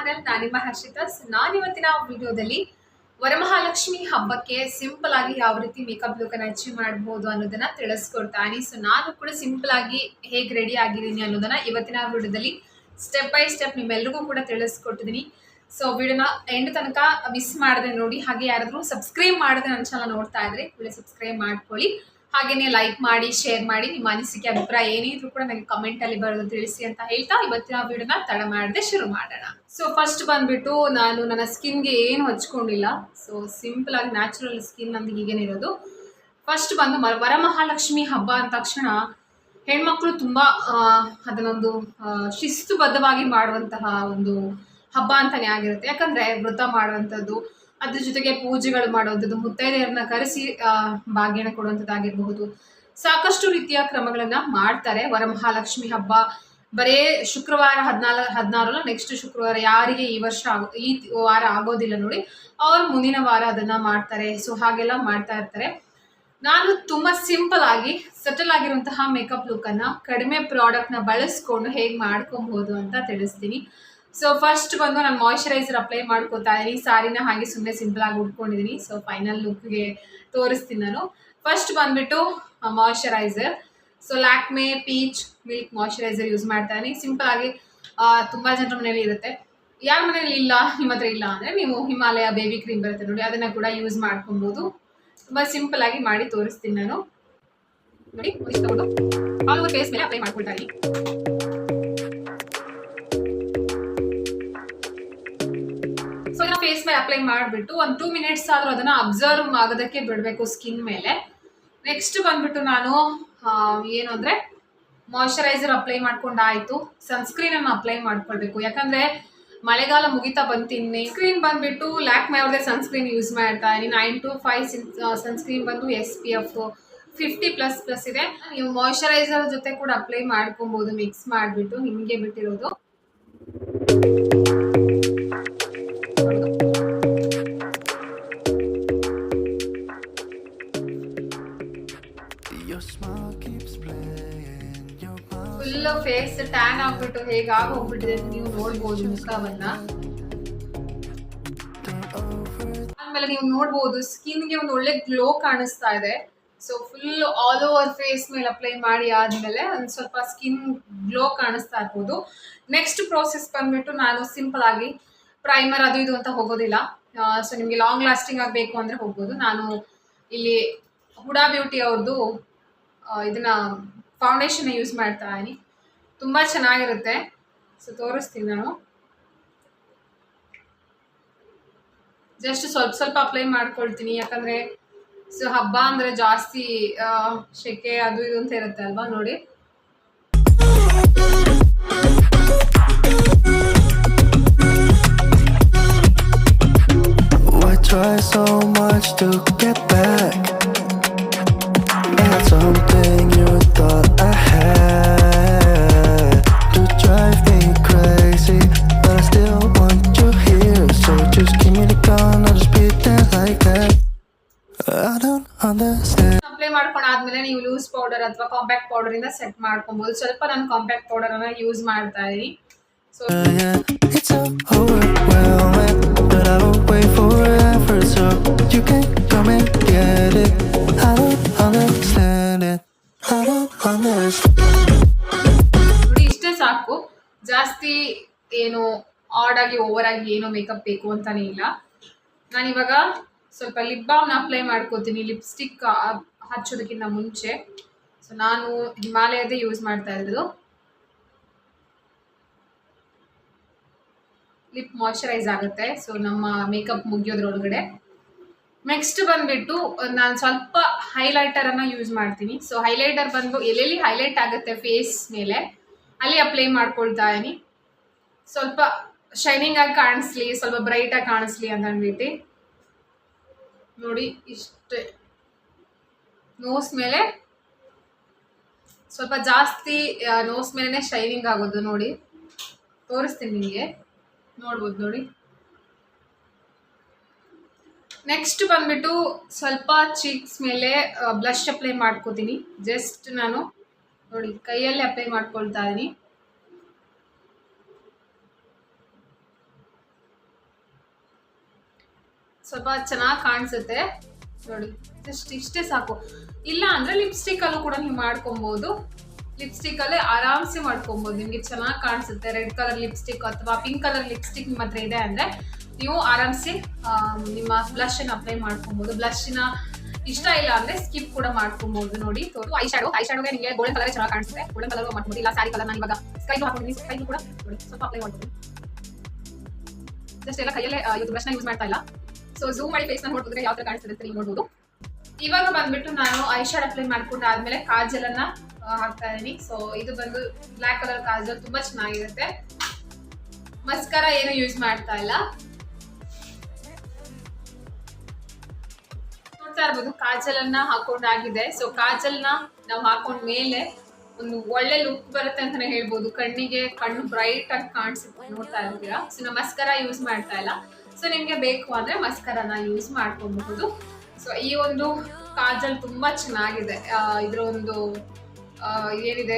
Channel. ನಾನು ನಿಮ್ಮ ಹರ್ಷಿತಾ. ನಾನು ಇವತ್ತಿನ ವಿಡಿಯೋದಲ್ಲಿ ವರಮಹಾಲಕ್ಷ್ಮಿ ಹಬ್ಬಕ್ಕೆ ಸಿಂಪಲ್ ಆಗಿ ಯಾವ ರೀತಿ ಮೇಕಪ್ ಲುಕ್ ಅನ್ನು ಅಚೀವ್ ಮಾಡಬಹುದು ಅನ್ನೋದನ್ನ ತಿಳಿಸ್ಕೊಡ್ತಾನೆ. ಸೊ ನಾನು ಕೂಡ ಸಿಂಪಲ್ ಆಗಿ ಹೇಗೆ ರೆಡಿ ಆಗಿದ್ದೀನಿ ಅನ್ನೋದನ್ನ ಇವತ್ತಿನ ವಿಡಿಯೋದಲ್ಲಿ ಸ್ಟೆಪ್ ಬೈ ಸ್ಟೆಪ್ ನಿಮ್ಮೆಲ್ಲರಿಗೂ ಕೂಡ ತಿಳಿಸ್ಕೊಟ್ಟಿದ್ದೀನಿ. ಸೊ ವಿಡಿಯೋನ ಎಂಡ್ ತನಕ ಮಿಸ್ ಮಾಡದೆ ನೋಡಿ. ಹಾಗೆ ಯಾರಾದರೂ ಸಬ್ಸ್ಕ್ರೈಬ್ ಮಾಡದೆ ನನ್ನ ಚಾನಲ್ ನೋಡ್ತಾ ಇದ್ರೆ ವಿಡಿಯೋ ಸಬ್ಸ್ಕ್ರೈಬ್ ಮಾಡ್ಕೊಳ್ಳಿ. ಹಾಗೇನೆ ಲೈಕ್ ಮಾಡಿ, ಶೇರ್ ಮಾಡಿ, ನಿಮ್ಮ ಅನಿಸಿಕೆ ಅಭಿಪ್ರಾಯ ಏನಿದ್ರು ಕೂಡ ನನಗೆ ಕಮೆಂಟ್ ಅಲ್ಲಿ ಬರೋದು ತಿಳಿಸಿ ಅಂತ ಹೇಳ್ತಾ ಇವತ್ತಿನ ವಿಡಿಯೋನ ತಡ ಮಾಡದೆ ಶುರು ಮಾಡೋಣ. ಸೊ ಫಸ್ಟ್ ಬಂದ್ಬಿಟ್ಟು ನಾನು ನನ್ನ ಸ್ಕಿನ್ಗೆ ಏನು ಹಚ್ಕೊಂಡಿಲ್ಲ. ಸೊ ಸಿಂಪಲ್ ಆಗಿ ನ್ಯಾಚುರಲ್ ಸ್ಕಿನ್ ನಮ್ದು ಹೀಗೇನಿರೋದು. ಫಸ್ಟ್ ಬಂದು ವರಮಹಾಲಕ್ಷ್ಮಿ ಹಬ್ಬ ಅಂದ ತಕ್ಷಣ ಹೆಣ್ಮಕ್ಳು ತುಂಬ ಅದನ್ನೊಂದು ಶಿಸ್ತುಬದ್ಧವಾಗಿ ಮಾಡುವಂತಹ ಒಂದು ಹಬ್ಬ ಅಂತಾನೆ ಆಗಿರುತ್ತೆ. ಯಾಕಂದರೆ ವ್ರತ ಮಾಡುವಂಥದ್ದು, ಅದ್ರ ಜೊತೆಗೆ ಪೂಜೆಗಳು ಮಾಡುವಂಥದ್ದು, ಮುತ್ತೈದೆಯರನ್ನ ಕರೆಸಿ ಭಾಗ್ಯನ ಕೊಡುವಂಥದ್ದಾಗಿರಬಹುದು, ಸಾಕಷ್ಟು ರೀತಿಯ ಕ್ರಮಗಳನ್ನು ಮಾಡ್ತಾರೆ. ವರಮಹಾಲಕ್ಷ್ಮಿ ಹಬ್ಬ ಬರೇ ಶುಕ್ರವಾರ 16 ನೆಕ್ಸ್ಟ್ ಶುಕ್ರವಾರ ಯಾರಿಗೆ ಈ ವಾರ ಆಗೋದಿಲ್ಲ ನೋಡಿ, ಅವ್ರು ಮುಂದಿನ ವಾರ ಅದನ್ನು ಮಾಡ್ತಾರೆ. ಸೊ ಹಾಗೆಲ್ಲ ಮಾಡ್ತಾ ಇರ್ತಾರೆ. ನಾನು ತುಂಬ ಸಿಂಪಲ್ ಆಗಿ ಸೆಟಲ್ ಆಗಿರುವಂತಹ ಮೇಕಪ್ ಲುಕ್ಕನ್ನು ಕಡಿಮೆ ಪ್ರಾಡಕ್ಟ್ನ ಬಳಸ್ಕೊಂಡು ಹೇಗೆ ಮಾಡ್ಕೊಬಹುದು ಅಂತ ತಿಳಿಸ್ತೀನಿ. ಸೊ ಫಸ್ಟ್ ಬಂದು ನಾನು ಮಾಯಿಶ್ಚರೈಸರ್ ಅಪ್ಲೈ ಮಾಡ್ಕೊತಾ ಇದ್ದೀನಿ. ಸಾರಿನ ಹಾಗೆ ಸುಮ್ಮನೆ ಸಿಂಪಲ್ ಆಗಿ ಉಟ್ಕೊಂಡಿದ್ದೀನಿ. ಸೊ ಫೈನಲ್ ಲುಕ್ಗೆ ತೋರಿಸ್ತೀನಿ ನಾನು. ಫಸ್ಟ್ ಬಂದ್ಬಿಟ್ಟು moisturiser. So Lakme peach milk moisturiser use ಮಾಡ್ತಾ ಇದ್ದೀನಿ. ಸಿಂಪಲ್ ಆಗಿ ತುಂಬ ಜನರ ಮನೇಲಿ ಇರುತ್ತೆ. ಯಾರ ಮನೇಲಿ ಇಲ್ಲ, ನಿಮ್ಮ ಹತ್ರ ಇಲ್ಲ ಅಂದರೆ ನೀವು ಹಿಮಾಲಯ ಬೇಬಿ ಕ್ರೀಮ್ ಬರುತ್ತೆ ನೋಡಿ, ಅದನ್ನು ಕೂಡ ಯೂಸ್ ಮಾಡ್ಕೊಬೋದು. ತುಂಬ ಸಿಂಪಲ್ ಆಗಿ ಮಾಡಿ ತೋರಿಸ್ತೀನಿ ನಾನು. ನೋಡಿ, ತಗೊಂಡು ಆಲ್ ಓವರ್ ಫೇಸ್ ಮೇಲೆ ಅಪ್ಲೈ ಮಾಡ್ಕೊಳ್ತಾ ಇದ್ದೀನಿ. ಫೇಸ್ ಮೇಲೆ ಅಪ್ಲೈ ಮಾಡಿಬಿಟ್ಟು ಒಂದು 2 ಮಿನಿಟ್ಸ್ ಆದರೂ ಅದನ್ನು ಅಬ್ಸರ್ವ್ ಆಗೋದಕ್ಕೆ ಬಿಡಬೇಕು ಸ್ಕಿನ್ ಮೇಲೆ. ನೆಕ್ಸ್ಟ್ ಬಂದ್ಬಿಟ್ಟು ನಾನು ಏನು ಅಂದರೆ ಮಾಯಿಶ್ಚರೈಸರ್ ಅಪ್ಲೈ ಮಾಡ್ಕೊಂಡಾಯಿತು. ಸನ್ಸ್ಕ್ರೀನನ್ನು ಅಪ್ಲೈ ಮಾಡ್ಕೊಳ್ಬೇಕು. ಯಾಕಂದರೆ ಮಳೆಗಾಲ ಮುಗಿತಾ ಬಂತೀನಿ. ಸ್ಕ್ರೀನ್ ಬಂದುಬಿಟ್ಟು ಲ್ಯಾಕ್ಮೆ ಅವ್ರದ್ದೇ ಸನ್ಸ್ಕ್ರೀನ್ ಯೂಸ್ ಮಾಡ್ತಾ ಇದ್ದೀನಿ. 925 ಸನ್ಸ್ಕ್ರೀನ್ ಬಂದು SPF 50++ ಇದೆ. ನೀವು ಮಾಯಿಶ್ಚರೈಸರ್ ಜೊತೆ ಕೂಡ ಅಪ್ಲೈ ಮಾಡ್ಕೊಬೋದು, ಮಿಕ್ಸ್ ಮಾಡಿಬಿಟ್ಟು. ನಿಮಗೆ ಬಿಟ್ಟಿರೋದು. ಫುಲ್ ಫೇಸ್ ಟ್ಯಾನ್ ಆಗ್ಬಿಟ್ಟು ಹೇಗಾಗಿ ಹೋಗ್ಬಿಟ್ಟಿದೆ ಅಂತ ನೀವು ನೋಡ್ಬೋದು ಮುಖವನ್ನ. ಆಮೇಲೆ ನೀವು ನೋಡ್ಬೋದು ಸ್ಕಿನ್ಗೆ ಒಂದು ಒಳ್ಳೆ ಗ್ಲೋ ಕಾಣಿಸ್ತಾ ಇದೆ. So full all over face ಮೇಲೆ ಅಪ್ಲೈ ಮಾಡಿ ಆದ್ಮೇಲೆ ಒಂದು ಸ್ವಲ್ಪ ಸ್ಕಿನ್ ಗ್ಲೋ ಕಾಣಿಸ್ತಾ ಇರ್ಬೋದು. ನೆಕ್ಸ್ಟ್ ಪ್ರೋಸೆಸ್ ಬಂದ್ಬಿಟ್ಟು ನಾನು ಸಿಂಪಲ್ ಆಗಿ ಪ್ರೈಮರ್ ಅದು ಇದು ಅಂತ ಹೋಗೋದಿಲ್ಲ. ಸೊ ನಿಮಗೆ ಲಾಂಗ್ ಲಾಸ್ಟಿಂಗ್ ಆಗಬೇಕು ಅಂದರೆ ಹೋಗ್ಬೋದು. ನಾನು ಇಲ್ಲಿ ಹುಡಾ ಬ್ಯೂಟಿ ಅವ್ರದ್ದು ಇದನ್ನ ಫೌಂಡೇಶನ್ ಯೂಸ್ ಮಾಡ್ತಾ ಇದ್ದೀನಿ. ತುಂಬ ಚೆನ್ನಾಗಿರುತ್ತೆ. ಸೊ ತೋರಿಸ್ತೀನಿ ನಾನು. ಜಸ್ಟ್ ಸ್ವಲ್ಪ ಅಪ್ಲೈ ಮಾಡ್ಕೊಳ್ತೀನಿ. ಯಾಕಂದರೆ ಸೊ ಹಬ್ಬ ಅಂದರೆ ಜಾಸ್ತಿ ಶೆಕೆ ಅದು ಇದು ಅಂತ ಇರುತ್ತೆ ಅಲ್ವಾ. ನೋಡಿ, try so much to get back at something you thought I had to drive me crazy, but I still want you here. So just give me the gun, I'll just beat that like that. I don't understand. Apply ಮಾಡ್ಕೊಂಡಾದ್ಮೇಲೆ ನೀವು loose powder ಅಥವಾ compact powder ಇಂದ set ಮಾಡ್ಕೊಬಹುದು. ಸ್ವಲ್ಪ ನಾನು compact powder ಅನ್ನ use ಮಾಡ್ತಾ ಇದ್ದೀನಿ. So it's so overwhelming that I won't wait forever, so you can come and get it. I don't understand it. I don't understand. ನೋಡಿ, ಇಷ್ಟೇ ಸಾಕು. ಜಾಸ್ತಿ ಏನು ಆಡ್ ಆಗಿ ಓವರ್ ಆಗಿ ಏನೋ ಮೇಕಪ್ ಬೇಕು ಅಂತಾನೆ ಇಲ್ಲ. ನಾನಿವಾಗ ಸ್ವಲ್ಪ ಲಿಪ್ ಬಾಮ್ನ ಅಪ್ಲೈ ಮಾಡ್ಕೋತೀನಿ ಲಿಪ್ಸ್ಟಿಕ್ ಹಚ್ಚೋದಕ್ಕಿಂತ ಮುಂಚೆ. ಸೊ ನಾನು ಹಿಮಾಲಯದೇ ಯೂಸ್ ಮಾಡ್ತಾ ಇರೋದು. ಲಿಪ್ ಮಾಯಿಶ್ಚರೈಸ್ ಆಗುತ್ತೆ. ಸೊ ನಮ್ಮ ಮೇಕಪ್ ಮುಗಿಯೋದ್ರೊಳಗಡೆ. ನೆಕ್ಸ್ಟ್ ಬಂದ್ಬಿಟ್ಟು ನಾನು ಸ್ವಲ್ಪ ಹೈಲೈಟರನ್ನು ಯೂಸ್ ಮಾಡ್ತೀನಿ. ಸೊ ಹೈಲೈಟರ್ ಬಂದು ಎಲ್ಲೆಲ್ಲಿ ಹೈಲೈಟ್ ಆಗುತ್ತೆ ಫೇಸ್ ಮೇಲೆ ಅಲ್ಲಿ ಅಪ್ಲೈ ಮಾಡ್ಕೊಳ್ತಾ ಇದ್ದೀನಿ. ಸ್ವಲ್ಪ ಶೈನಿಂಗ್ ಆಗಿ ಕಾಣಿಸ್ಲಿ, ಸ್ವಲ್ಪ ಬ್ರೈಟಾಗಿ ಕಾಣಿಸ್ಲಿ ಅಂತ ಅಂದ್ಬಿಟ್ಟು. ನೋಡಿ, ಇಷ್ಟೇ. ನೋಸ್ ಮೇಲೆ ಸ್ವಲ್ಪ ಜಾಸ್ತಿ ನೋಸ್ ಮೇಲೇ ಶೈನಿಂಗ್ ಆಗೋದು. ನೋಡಿ, ತೋರಿಸ್ತೀನಿ ನಿಮಗೆ, ನೋಡ್ಬೋದು ನೋಡಿ. ನೆಕ್ಸ್ಟ್ ಬಂದ್ಬಿಟ್ಟು ಸ್ವಲ್ಪ ಚೀಕ್ಸ್ ಮೇಲೆ ಬ್ಲಷ್ ಅಪ್ಲೈ ಮಾಡ್ಕೋತೀನಿ. ಜಸ್ಟ್ ನಾನು ನೋಡಿ ಕೈಯಲ್ಲೇ ಅಪ್ಲೈ ಮಾಡ್ಕೊಳ್ತಾ ಇದ್ದೀನಿ. ಸ್ವಲ್ಪ ಚೆನ್ನಾಗಿ ಕಾಣಿಸುತ್ತೆ ನೋಡಿ. ಇಷ್ಟೇ ಸಾಕು. ಇಲ್ಲ ಅಂದ್ರೆ ಲಿಪ್ಸ್ಟಿಕ್ ಅಲ್ಲೂ ಕೂಡ ನೀವು ಮಾಡ್ಕೊಬಹುದು. ಲಿಪ್ಸ್ಟಿಕ್ ಅಲ್ಲೇ ಆರಾಮ್ಸೆ ಮಾಡ್ಕೊಬಹುದು. ನಿಮ್ಗೆ ಚೆನ್ನಾಗಿ ಕಾಣಿಸುತ್ತೆ. ರೆಡ್ ಕಲರ್ ಲಿಪ್ಸ್ಟಿಕ್ ಅಥವಾ ಪಿಂಕ್ ಕಲರ್ ಲಿಪ್ಸ್ಟಿಕ್ ನಿಮ್ಮ ಹತ್ರ ಇದೆ ಅಂದ್ರೆ ನೀವು ಆರಾಮ್ಸೆ ನಿಮ್ಮ ಬ್ಲಷ್ ಅನ್ನು ಅಪ್ಲೈ ಮಾಡ್ಕೊಬಹುದು. ಬ್ಲಷ್ನ ಇಷ್ಟ ಇಲ್ಲ ಅಂದ್ರೆ ಸ್ಕಿಪ್ ಕೂಡ ಮಾಡ್ಕೊಬಹುದು. ನೋಡಿ ಐ ಶ್ಯಾಡೋಗೆ ನಿಮಗೆ ಗೋಲ್ಡನ್ ಕಲರ್ ಚೆನ್ನಾಗಿ ಕಾಣಿಸುತ್ತೆ. ಗೋಲ್ಡನ್ ಕಲರ್ ಮಾಡ್ಕೊಬಹುದು. ಇಲ್ಲ ಸ್ಯಾರಿ ಕಲರ್ ನಾನು ಇವಾಗ ಸ್ಕೈ ಹಾಕೊಂಡಿದ್ದೀನಿ. ಸ್ಕೈ ಕೂಡ ನೋಡಿ ಸ್ವಲ್ಪ ಅಪ್ಲೈ ಮಾಡ್ತೀನಿ. ಜಸ್ಟ್ ಎಲ್ಲ ಕೈಯಲ್ಲೇ ಇದು ಬ್ರಷ್ನ ಯೂಸ್ ಮಾಡ್ತಾ ಇಲ್ಲ. ಸೊ ಝೂಮ್ ಮಾಡಿ ಫೇಸ್ ನ ನೋಡಿದ್ರೆ ಯಾವ ತರ ಕಾಣಿಸ್ತದೆ ಅಂತ ನೀವು ನೋಡಬಹುದು. ಇವಾಗ ಬಂದ್ಬಿಟ್ಟು ನಾನು ಐ ಶ್ಯಾಡೋ ಅಪ್ಲೈ ಮಾಡ್ಕೊಂಡು ಆದ್ಮೇಲೆ ಕಾಜಲ್ ಅನ್ನ ಹಾಕ್ತಾ ಇದೀನಿ. ಸೊ ಇದು ಬಂದು ಬ್ಲಾಕ್ ಕಲರ್ ಕಾಜಲ್, ತುಂಬಾ ಚೆನ್ನಾಗಿರುತ್ತೆ. ಮಸ್ಕರ ಏನು ಯೂಸ್ ಮಾಡ್ತಾ ಇಲ್ಲ. ನೋಡ್ತಾ ಇರ್ಬೋದು ಕಾಜಲ್ ಅನ್ನ ಹಾಕೊಂಡಾಗಿದೆ. ಸೊ ಕಾಜಲ್ ನ ನಾವು ಹಾಕೊಂಡ ಮೇಲೆ ಒಂದು ಒಳ್ಳೆ ಲುಕ್ ಬರುತ್ತೆ ಅಂತಾನೆ ಹೇಳ್ಬೋದು. ಕಣ್ಣು ಬ್ರೈಟ್ ಆಗಿ ಕಾಣಿಸುತ್ತೆ. ನೋಡ್ತಾ ಇರ್ತೀರಾ. ಸೊ ನಾವು ಮಸ್ಕರ ಯೂಸ್ ಮಾಡ್ತಾ ಇಲ್ಲ. ಸೊ ನಿಮ್ಗೆ ಬೇಕು ಅಂದ್ರೆ ಮಸ್ಕರನ ಯೂಸ್ ಮಾಡ್ಕೊಬಹುದು. ಸೊ ಈ ಒಂದು ಕಾಜಲ್ ತುಂಬಾ ಚೆನ್ನಾಗಿದೆ. ಇದ್ರ ಒಂದು ಏನಿದೆ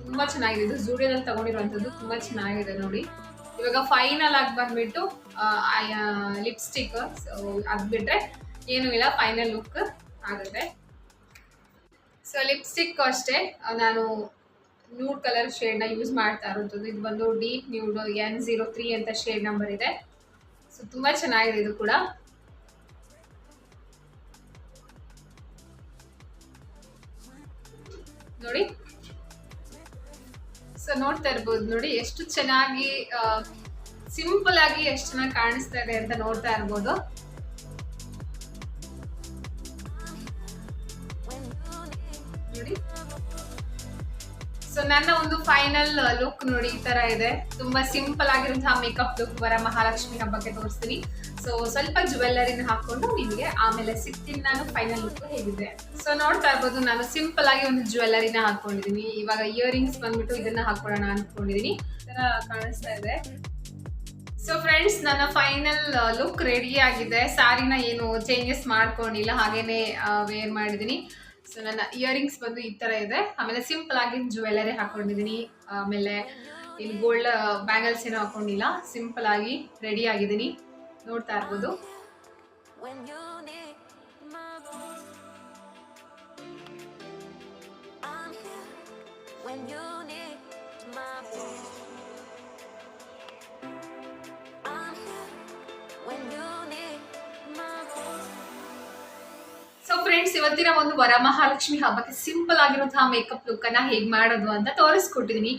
ತುಂಬಾ ಚೆನ್ನಾಗಿದೆ. ಇದು ಜೂಡಿಯೋದಲ್ಲಿ ತಗೊಂಡಿರುವಂತದ್ದು ತುಂಬಾ ಚೆನ್ನಾಗಿದೆ ನೋಡಿ. ಇವಾಗ ಫೈನಲ್ ಆಗಿ ಬಂದ್ಬಿಟ್ಟು ಲಿಪ್ಸ್ಟಿಕ್. ಸೊ ಅದ್ ಬಿಟ್ರೆ ಏನು ಇಲ್ಲ, ಫೈನಲ್ ಲುಕ್ ಆಗುತ್ತೆ. ಸೊ ಲಿಪ್ಸ್ಟಿಕ್ ಅಷ್ಟೇ ನಾನು ನ್ಯೂಡ್ ಕಲರ್ ಶೇಡ್ ನ ಯೂಸ್ ಮಾಡ್ತಾ ಇರೋದು. ಇದು ಬಂದು ಡೀಪ್ ನ್ಯೂಡ್ N03 ಅಂತ ಶೇಡ್ ನಂಬರ್ ಇದೆ. ಸೊ ತುಂಬಾ ಚೆನ್ನಾಗಿದೆ ಇದು ಕೂಡ. ನೋಡಿ. ಸೊ ನೋಡ್ತಾ ಇರ್ಬೋದು ನೋಡಿ ಎಷ್ಟು ಚೆನ್ನಾಗಿ ಸಿಂಪಲ್ ಆಗಿ ಎಷ್ಟು ಚೆನ್ನಾಗಿ ಕಾಣಿಸ್ತಾ ಇದೆ ಅಂತ ನೋಡ್ತಾ ಇರ್ಬೋದು. ನೋಡಿ. ಸೊ ನನ್ನ ಒಂದು ಫೈನಲ್ ಲುಕ್ ನೋಡಿ ಈ ತರ ಇದೆ. ತುಂಬಾ ಸಿಂಪಲ್ ಆಗಿರುವಂತಹ ಮೇಕಪ್ ಲುಕ್ ವರಮಹಾಲಕ್ಷ್ಮಿ ಹಬ್ಬಕ್ಕೆ ತೋರಿಸ್ತೀನಿ. ಸೊ ಸ್ವಲ್ಪ ಜ್ಯುವೆಲ್ಲರಿನ ಹಾಕೊಂಡು ನಿಮಗೆ ಆಮೇಲೆ ಸಿಗ್ತೀನಿ ನಾನು ಫೈನಲ್ ಲುಕ್ ಹೇಗಿದೆ. ಸೊ ನೋಡ್ತಾ ಇರ್ಬೋದು ನಾನು ಸಿಂಪಲ್ ಆಗಿ ಒಂದು ಜ್ಯುವೆಲ್ಲರಿನ ಹಾಕೊಂಡಿದೀನಿ. ಇವಾಗ ಇಯರಿಂಗ್ಸ್ ಬಂದ್ಬಿಟ್ಟು ಇದನ್ನ ಹಾಕೊಳ್ಳೋಣ ಅನ್ಕೊಂಡಿದೀನಿ. ಈ ತರ ಕಾಣಿಸ್ತಾ ಇದೆ. ಸೊ ಫ್ರೆಂಡ್ಸ್ ನನ್ನ ಫೈನಲ್ ಲುಕ್ ರೆಡಿ ಆಗಿದೆ. ಸ್ಯಾರಿನ ಏನು ಚೇಂಜಸ್ ಮಾಡ್ಕೊಂಡಿಲ್ಲ, ಹಾಗೇನೆ ವೇರ್ ಮಾಡಿದೀನಿ. ಸೊ ನನ್ನ ಇಯರಿಂಗ್ಸ್ ಬಂದು ಈ ತರ ಇದೆ. ಆಮೇಲೆ ಸಿಂಪಲ್ ಆಗಿ ಜ್ಯುವೆಲ್ಲರಿ ಹಾಕೊಂಡಿದೀನಿ. ಆಮೇಲೆ ಇಲ್ಲಿ ಗೋಲ್ಡ್ ಬ್ಯಾಂಗಲ್ಸ್ ಏನೋ ಹಾಕೊಂಡಿಲ್ಲ, ಸಿಂಪಲ್ ಆಗಿ ರೆಡಿ ಆಗಿದ್ದೀನಿ. ನೋಡ್ತಾ ಇರ್ಬೋದು. ಸೊ ಫ್ರೆಂಡ್ಸ್ ಇವತ್ತಿನ ಒಂದು ವರಮಹಾಲಕ್ಷ್ಮಿ ಹಬ್ಬಕ್ಕೆ ಸಿಂಪಲ್ ಆಗಿರುವಂತಹ ಮೇಕಪ್ ಲುಕ್ ಅನ್ನ ಹೇಗೆ ಮಾಡೋದು ಅಂತ ತೋರಿಸ್ಕೊಟ್ಟಿದ್ದೀನಿ.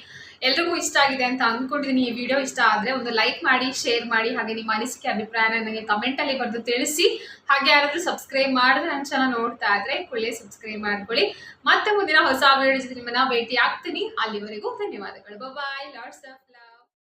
ಎಲ್ರಿಗೂ ಇಷ್ಟ ಆಗಿದೆ ಅಂತ ಅನ್ಕೊಂಡಿದ್ದೀನಿ. ಈ ವಿಡಿಯೋ ಇಷ್ಟ ಆದ್ರೆ ಒಂದು ಲೈಕ್ ಮಾಡಿ, ಶೇರ್ ಮಾಡಿ, ಹಾಗೆ ನಿಮ್ಮ ಅನಿಸಿಕೆ ಅಭಿಪ್ರಾಯನ ನನಗೆ ಕಮೆಂಟ್ ಅಲ್ಲಿ ಬರೆದು ತಿಳಿಸಿ. ಹಾಗೆ ಯಾರಾದ್ರೂ ಸಬ್ಸ್ಕ್ರೈಬ್ ಮಾಡಿದ್ರೆ ನನ್ನ ಚಾನಲ್ ನೋಡ್ತಾ ಇದ್ರೆ ಕೂಡಲೇ ಸಬ್ಸ್ಕ್ರೈಬ್ ಮಾಡ್ಕೊಳ್ಳಿ. ಮತ್ತೆ ಮುಂದಿನ ಹೊಸ ವಿಡಿಯೋ ಜೊತೆ ನಿಮ್ಮನ್ನ ಭೇಟಿ ಆಗ್ತೀನಿ. ಅಲ್ಲಿವರೆಗೂ ಧನ್ಯವಾದಗಳು. ಬಾಯ್. Lots of